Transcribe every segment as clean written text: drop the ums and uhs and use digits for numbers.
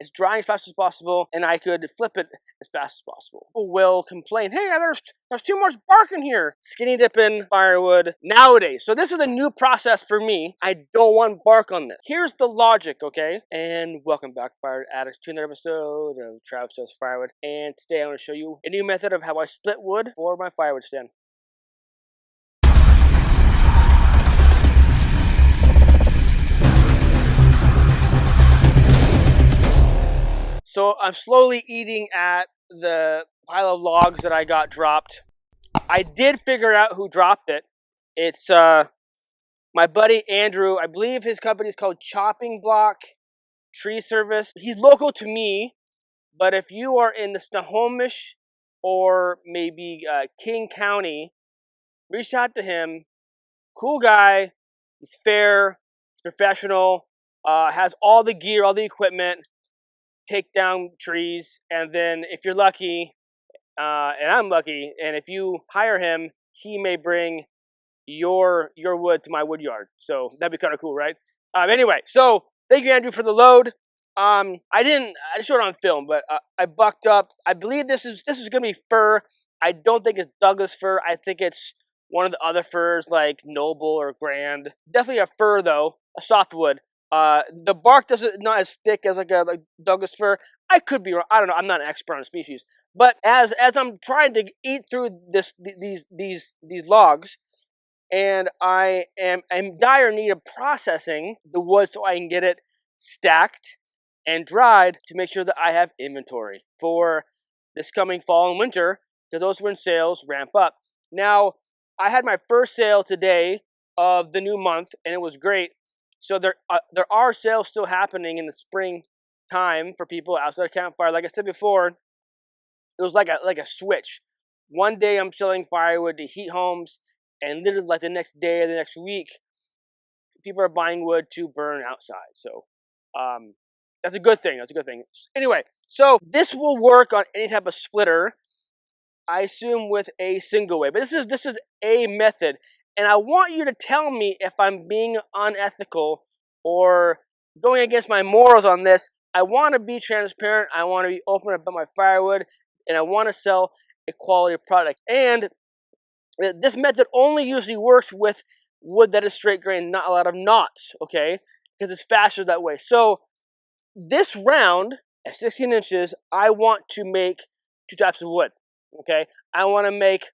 it's drying as fast as possible, and I could flip it as fast as possible. People will complain, hey, there's too much bark in here. Skinny dipping firewood nowadays. So this is a new process for me. I don't want bark on this. Here's the logic, okay? And welcome back, Fire Addicts, to another episode of Travis Does Firewood. And today I'm going to show you a new method of how I split wood for my firewood stand. So I'm slowly eating at the pile of logs that I got dropped. I did figure out who dropped it. It's my buddy Andrew. I believe his company is called Chopping Block Tree Service. He's local to me, but if you are in the Snohomish or maybe King County, reach out to him. Cool guy. He's fair. He's professional. Has all the gear, all the equipment. Take down trees, and then if you're lucky, and I'm lucky, and if you hire him, he may bring your wood to my wood yard. So that'd be kind of cool, right? Anyway, so thank you, Andrew, for the load. I just showed it on film, but I bucked up. I believe this is gonna be fir. I don't think it's Douglas fir. I think it's one of the other firs like Noble or Grand. Definitely a fir though, a softwood. The bark not as thick as like Douglas fir. I could be wrong. I don't know. I'm not an expert on the species. But as I'm trying to eat through these logs, and I'm in dire need of processing the wood so I can get it stacked and dried to make sure that I have inventory for this coming fall and winter, because those when sales ramp up. Now, I had my first sale today of the new month, and it was great. So there are sales still happening in the spring time for people outside of campfire. Like I said before, it was like a switch. One day I'm selling firewood to heat homes, and literally like the next day or the next week, people are buying wood to burn outside. So that's a good thing. That's a good thing. Anyway, so this will work on any type of splitter, I assume with a single way. But this is a method. And I want you to tell me if I'm being unethical or going against my morals on this. I want to be transparent. I want to be open about my firewood. And I want to sell a quality product. And this method only usually works with wood that is straight grain, not a lot of knots, okay? Because it's faster that way. So this round, at 16 inches, I want to make two types of wood, okay? I want to make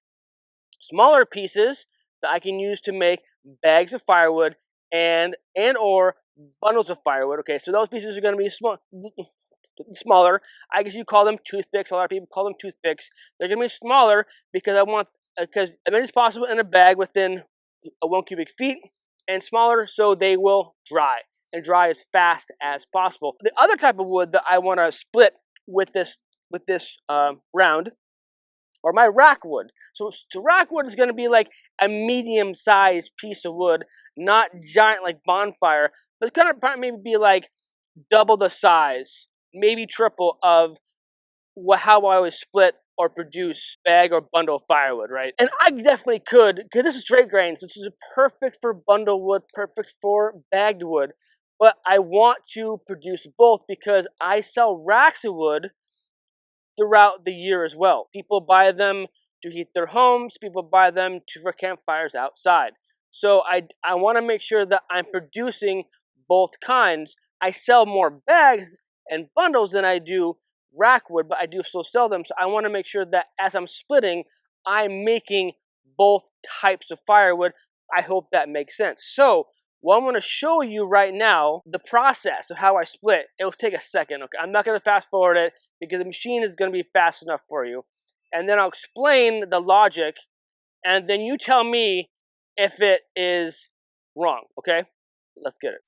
smaller pieces that I can use to make bags of firewood and or bundles of firewood. Okay, so those pieces are going to be smaller. I guess you call them toothpicks. A lot of people call them toothpicks. They're going to be smaller because because as many as possible in a bag within 1 cubic feet, and smaller so they will dry and dry as fast as possible. The other type of wood that I want to split with this round, or my rack wood. So rack wood is going to be like a medium-sized piece of wood, not giant like bonfire, but it's going to probably maybe be like double the size, maybe triple of how I would split or produce bag or bundle of firewood, right? And I definitely could, because this is straight grain, so this is perfect for bundle wood, perfect for bagged wood. But I want to produce both because I sell racks of wood throughout the year as well. People buy them to heat their homes. People buy them for campfires outside. So I want to make sure that I'm producing both kinds. I sell more bags and bundles than I do rack wood, but I do still sell them. So I want to make sure that as I'm splitting, I'm making both types of firewood. I hope that makes sense. So what I'm going to show you right now, the process of how I split. It will take a second. Okay, I'm not going to fast forward it, because the machine is going to be fast enough for you. And then I'll explain the logic, and then you tell me if it is wrong, okay? Let's get it.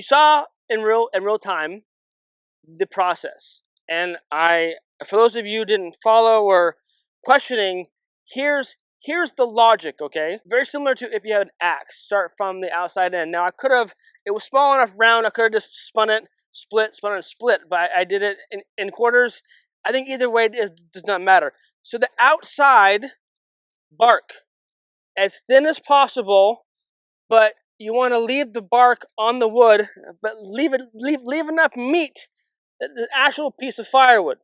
saw in real time the process, and for those of you who didn't follow or questioning, here's the logic. Okay, very similar to if you had an axe, start from the outside in. Now it was small enough round, I could have just spun it, spun it, and split, but I did it in quarters. I think either way does not matter. So the outside bark, as thin as possible, but you want to leave the bark on the wood, but leave enough meat, the actual piece of firewood.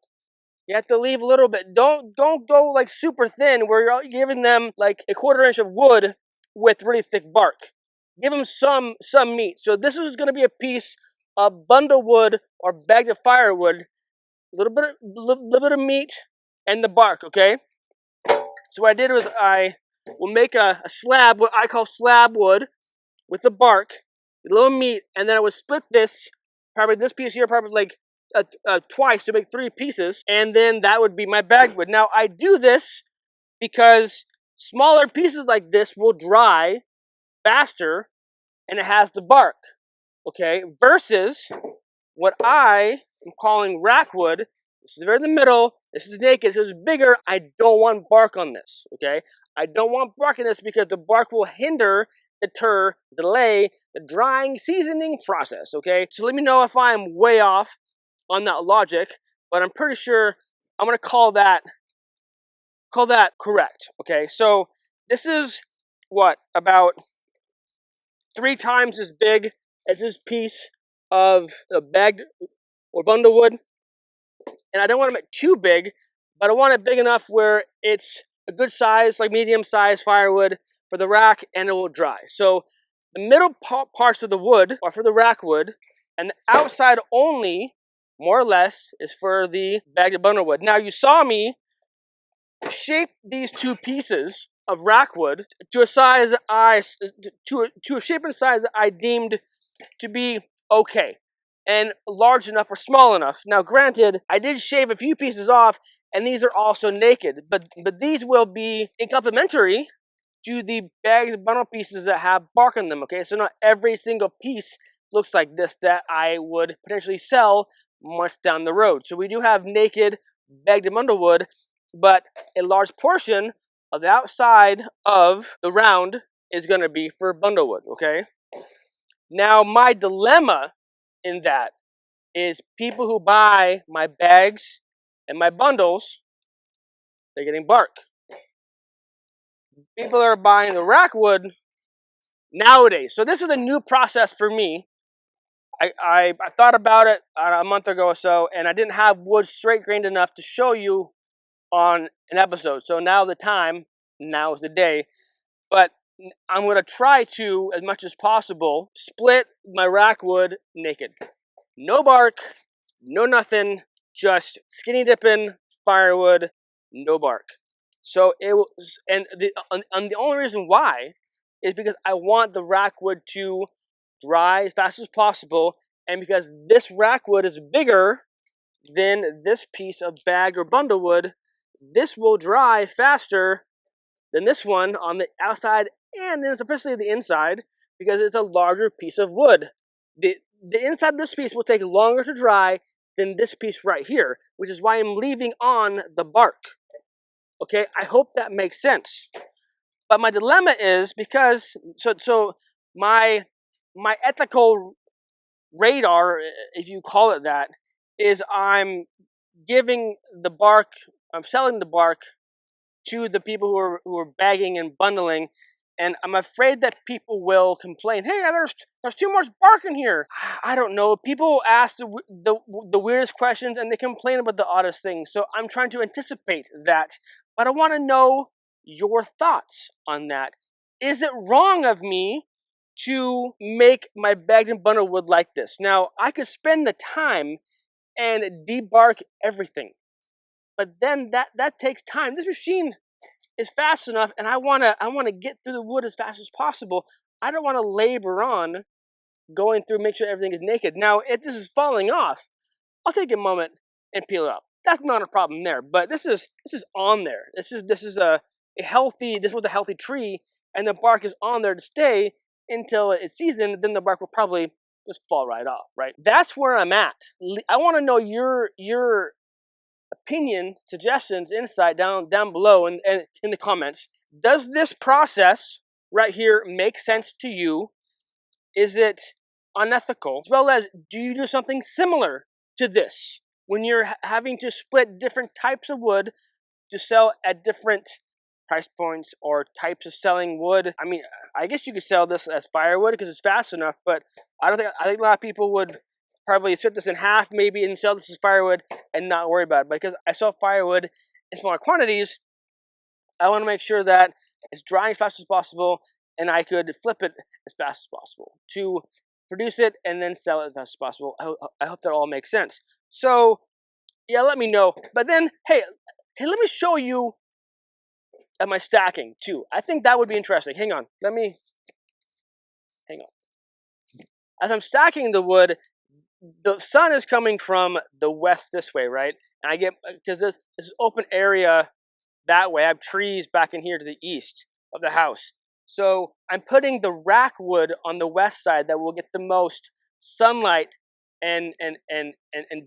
You have to leave a little bit. Don't go like super thin where you're giving them like a 1/4 inch of wood with really thick bark. Give them some meat. So this is going to be a piece of bundle wood or bagged of firewood, a little bit of meat and the bark. Okay. So what I did was I will make a slab, what I call slab wood, with the bark, a little meat, and then I would split this, probably this piece here, probably like twice to make 3 pieces, and then that would be my bagwood. Now I do this because smaller pieces like this will dry faster, and it has the bark. Okay, versus what I am calling rackwood. This is very in the middle. This is naked. This is bigger. I don't want bark on this. Okay, I don't want bark on this because the bark will hinder, deter, delay the drying seasoning process. Okay, so let me know if I'm way off on that logic, but I'm pretty sure I'm gonna call that correct. Okay, so this is what, about 3 times as big as this piece of bagged or bundle wood, and I don't want to make too big, but I want it big enough where it's a good size, like medium size firewood for the rack, and it will dry. So the middle parts of the wood are for the rack wood, and the outside only, more or less, is for the bagged bundle wood. Now you saw me shape these 2 pieces of rack wood to a size to a shape and size that I deemed to be okay and large enough or small enough. Now granted, I did shave a few pieces off, and these are also naked, but these will be complementary to the bagged bundle pieces that have bark on them. Okay, so not every single piece looks like this that I would potentially sell much down the road. So we do have naked bagged bundle wood, but a large portion of the outside of the round is going to be for bundle wood. Okay, now my dilemma in that is people who buy my bags and my bundles, they're getting bark. People are buying the rack wood nowadays. So this is a new process for me. I thought about it a month ago or so, and I didn't have wood straight grained enough to show you on an episode. So now is the day. But I'm going to try to, as much as possible, split my rack wood naked. No bark, no nothing, just skinny dipping firewood, no bark. So it was, and the only reason why is because I want the rack wood to dry as fast as possible, and because this rack wood is bigger than this piece of bagged or bundle wood, this will dry faster than this one on the outside and especially the inside, because it's a larger piece of wood. The inside of this piece will take longer to dry than this piece right here, which is why I'm leaving on the bark. Okay, I hope that makes sense. But my dilemma is because so my ethical radar, if you call it that, is I'm selling the bark to the people who are bagging and bundling, and I'm afraid that people will complain, hey, there's too much bark in here. I don't know. People ask the weirdest questions, and they complain about the oddest things. So I'm trying to anticipate that, but I want to know your thoughts on that. Is it wrong of me to make my bagged and bundle wood like this? Now, I could spend the time and debark everything, but then that takes time. This machine is fast enough, and I wanna get through the wood as fast as possible. I don't want to labor on going through, make sure everything is naked. Now, if this is falling off, I'll take a moment and peel it off. That's not a problem there. But this is on there. This was a healthy tree, and the bark is on there to stay until it's seasoned. Then the bark will probably just fall right off, right? That's where I'm at. I want to know your opinion, suggestions, insight down below and in the comments. Does this process right here make sense to you? Is it unethical? As well as, do you do something similar to this when you're having to split different types of wood to sell at different price points or types of selling wood? I mean, I guess you could sell this as firewood because it's fast enough, but I think a lot of people would probably split this in half maybe and sell this as firewood and not worry about it. Because I sell firewood in smaller quantities, I want to make sure that it's drying as fast as possible and I could flip it as fast as possible to produce it and then sell it as fast as possible. I hope that all makes sense. So yeah, let me know. But then, hey, let me show you at my stacking too. I think that would be interesting. Hang on. Hang on. As I'm stacking the wood, the sun is coming from the west this way, right? And I get, because this open area that way, I have trees back in here to the east of the house. So I'm putting the rack wood on the west side that will get the most sunlight and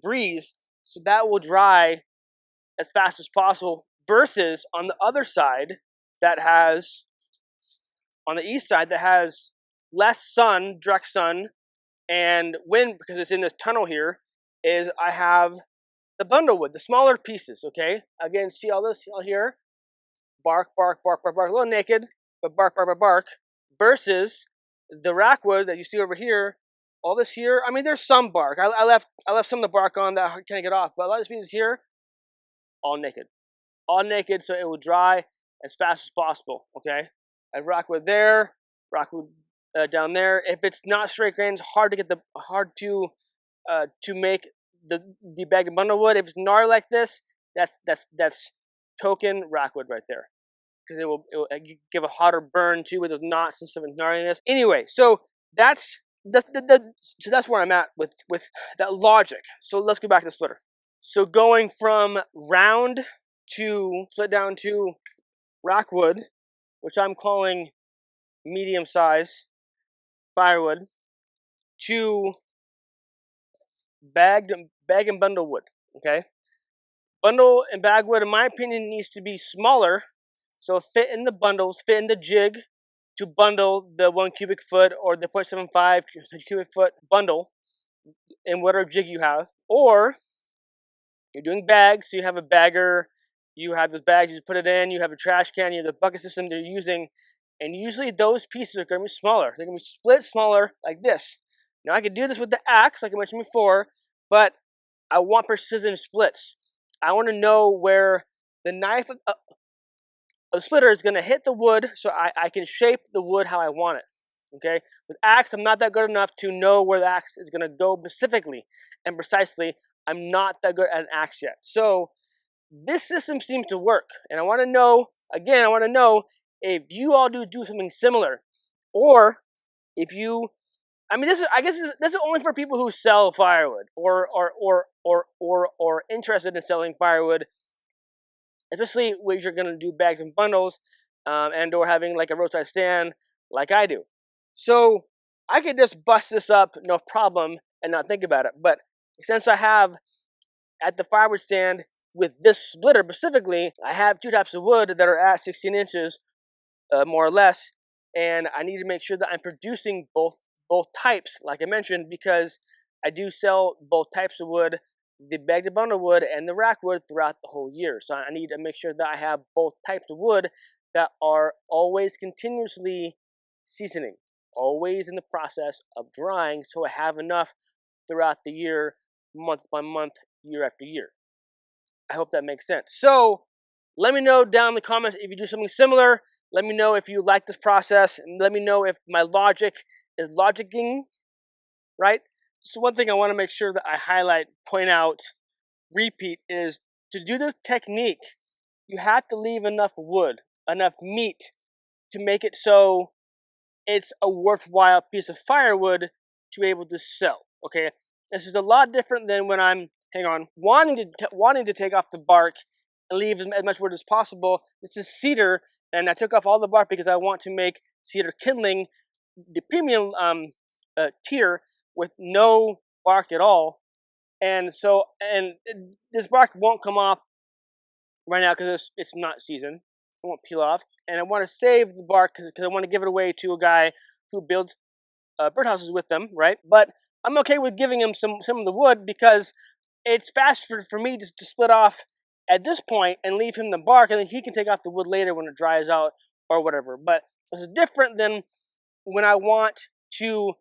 breeze, so that will dry as fast as possible, versus on the other side that has, on the east side, that has less sun, direct sun, and wind, because it's in this tunnel here, is I have the bundle wood, the smaller pieces, okay? Again, see all this all here? Bark, bark, bark, bark, bark, a little naked, but bark, bark, bark, bark, versus the rack wood that you see over here, all this here, I mean, there's some bark. I left some of the bark on that I can't get off, but a lot of these pieces here, all naked. All naked, so it will dry as fast as possible, okay? I have rock wood there, rock wood down there. If it's not straight grain, it's hard to make the bag of bundle wood. If it's gnarly like this, that's token rock wood right there, because it will give a hotter burn too with those knots and stuff and gnarliness. Anyway, so that's where I'm at with that logic. So let's go back to the splitter. So going from round to split down to rock wood, which I'm calling medium size firewood, to bag and bundle wood, okay? Bundle and bag wood, in my opinion, needs to be smaller, so fit in the bundles, fit in the jig to bundle the 1 cubic foot or the 0.75 cubic foot bundle in whatever jig you have. Or you're doing bags, so you have a bagger, you have those bags, you just put it in, you have a trash can, you have the bucket system they're using, and usually those pieces are going to be smaller. They're going to be split smaller like this. Now I could do this with the axe, like I mentioned before, but I want precision splits. I want to know where the knife of the splitter is going to hit the wood, so I can shape the wood how I want it. Okay? With axe, I'm not that good enough to know where the axe is going to go specifically and precisely. I'm not that good at an axe yet. So this system seems to work, and I want to know, again, if you all do something similar, or if you, I mean, this is only for people who sell firewood or interested in selling firewood, especially when you're going to do bags and bundles, and or having like a roadside stand like I do. So I could just bust this up, no problem, and not think about it. But since I have at the firewood stand with this splitter specifically, I have two types of wood that are at 16 inches, more or less, and I need to make sure that I'm producing both types, like I mentioned, because I do sell both types of wood, the bagged and bundle wood and the rack wood, throughout the whole year. So I need to make sure that I have both types of wood that are always continuously seasoning, always in the process of drying, so I have enough throughout the year, month by month, year after year. I hope that makes sense. So let me know down in the comments if you do something similar. Let me know if you like this process, and let me know if my logic is logicking right. So one thing I want to make sure that I highlight, point out, repeat is, to do this technique, you have to leave enough wood, enough meat, to make it so it's a worthwhile piece of firewood to be able to sell. Okay, this is a lot different than when I'm, wanting to take off the bark and leave as much wood as possible. This is cedar, and I took off all the bark because I want to make cedar kindling the premium tier, with no bark at all. And so, this bark won't come off right now because it's not seasoned. It won't peel off. And I want to save the bark because I want to give it away to a guy who builds birdhouses with them, right? But I'm okay with giving him some of the wood because it's faster for me to split off at this point and leave him the bark, and then he can take off the wood later when it dries out or whatever. But this is different than when I want to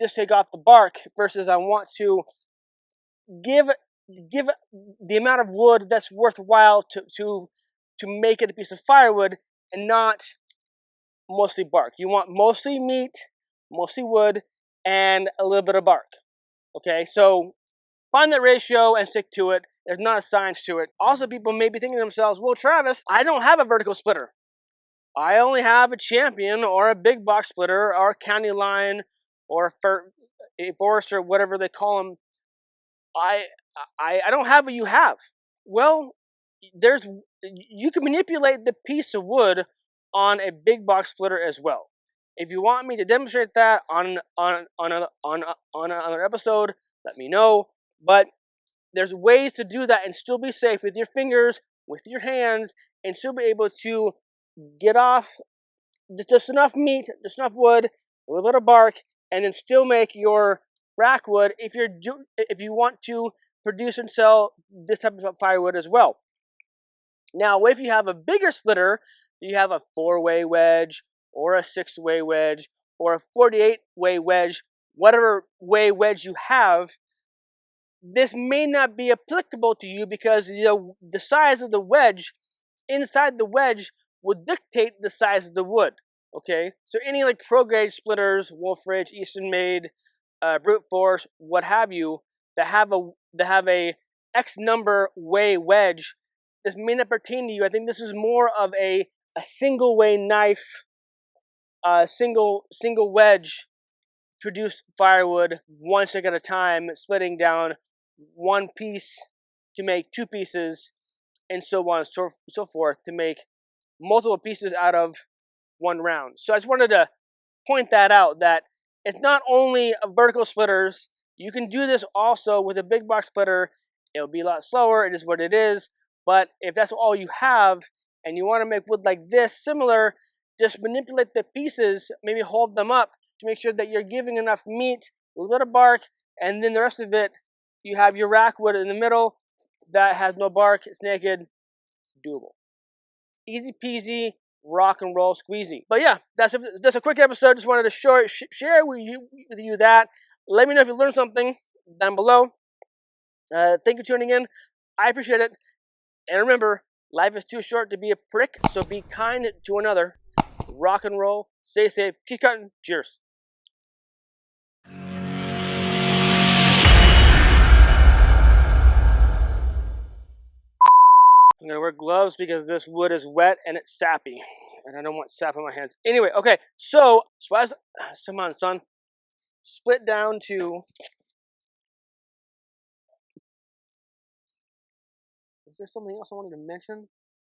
just take off the bark versus I want to give the amount of wood that's worthwhile to make it a piece of firewood and not mostly bark. You want mostly meat, mostly wood, and a little bit of bark. Okay, so find that ratio and stick to it. There's not a science to it. Also, people may be thinking to themselves, well, Travis, I don't have a vertical splitter. I only have a Champion or a big box splitter or a county line or a Forester, whatever they call them. I don't have what you have. Well, you can manipulate the piece of wood on a big box splitter as well. If you want me to demonstrate that on another episode, let me know. But there's ways to do that and still be safe with your fingers, with your hands, and still be able to get off just enough meat, just enough wood, a little bit of bark, and then still make your rack wood if you want to produce and sell this type of firewood as well. Now, if you have a bigger splitter, you have a 4-way wedge or a 6-way wedge or a 48-way wedge, whatever way wedge you have, this may not be applicable to you because the size of the wedge inside the wedge would dictate the size of the wood. Okay, so any like pro grade splitters, Wolfridge, Eastern Made, Brute Force, what have you, that have a X number way wedge, this may not pertain to you. I think this is more of a single way knife, single wedge, produce firewood one stick at a time, splitting down one piece to make 2 pieces, and so on and so forth to make multiple pieces out of one round. So I just wanted to point that out, that it's not only vertical splitters. You can do this also with a big box splitter. It'll be a lot slower. It is what it is. But if that's all you have and you want to make wood like this, similar, just manipulate the pieces, maybe hold them up to make sure that you're giving enough meat, a little bit of bark, and then the rest of it, you have your rack wood in the middle that has no bark, it's naked, doable. Easy peasy, rock and roll squeezy. But yeah, that's a quick episode. Just wanted to share with you that. Let me know if you learned something down below. Thank you for tuning in. I appreciate it. And remember, life is too short to be a prick, so be kind to another. Rock and roll, stay safe, keep cutting. Cheers. I'm going to wear gloves because this wood is wet and it's sappy. And I don't want sap on my hands. Anyway, okay. So as, come on, son. Split down to... Is there something else I wanted to mention?